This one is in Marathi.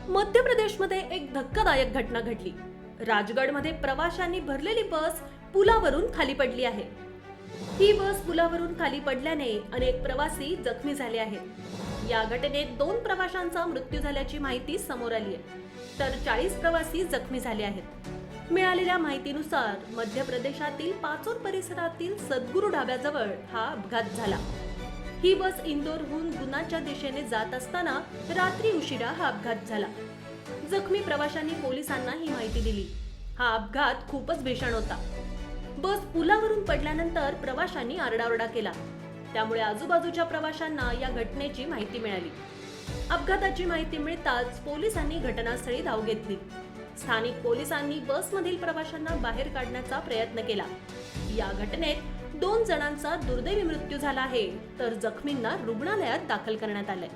मध्य प्रदेशमध्ये एक धक्कादायक घटना घडली. राजगडमध्ये प्रवाशांनी भरलेली बस पुलावरून खाली पडली आहे. ही बस पुलावरून खाली पडल्याने अनेक प्रवासी जखमी झाले आहेत. या घटनेत 2 प्रवाशांचा मृत्यू झाल्याची माहिती समोर आली आहे, तर 40 प्रवासी जखमी झाले आहेत. मिळालेल्या माहितीनुसार मध्य प्रदेशातील पाचोर परिसरातील सद्गुरू ढाब्याजवळ हा अपघात झाला. ही बस इंदोरहून गुनाच्या दिशेने जात असताना रात्री उशिरा हा अपघात झाला. जखमी प्रवाशांनी पोलिसांना ही माहिती दिली. हा अपघात खूपच भीषण होता. बस पुलावरून पडल्यानंतर प्रवाशांनी आरडाओरडा केला. त्यामुळे आजूबाजूच्या प्रवाशांना या घटनेची माहिती मिळाली. अपघाताची माहिती मिळताच पोलिसांनी घटनास्थळी धाव घेतली. स्थानिक पोलिसांनी बसमधील प्रवाशांना बाहेर काढण्याचा प्रयत्न केला. या घटनेत 2 जणांचा दुर्दैवी मृत्यू झाला आहे, तर जखमींना रुग्णालयात दाखल करण्यात आलंय.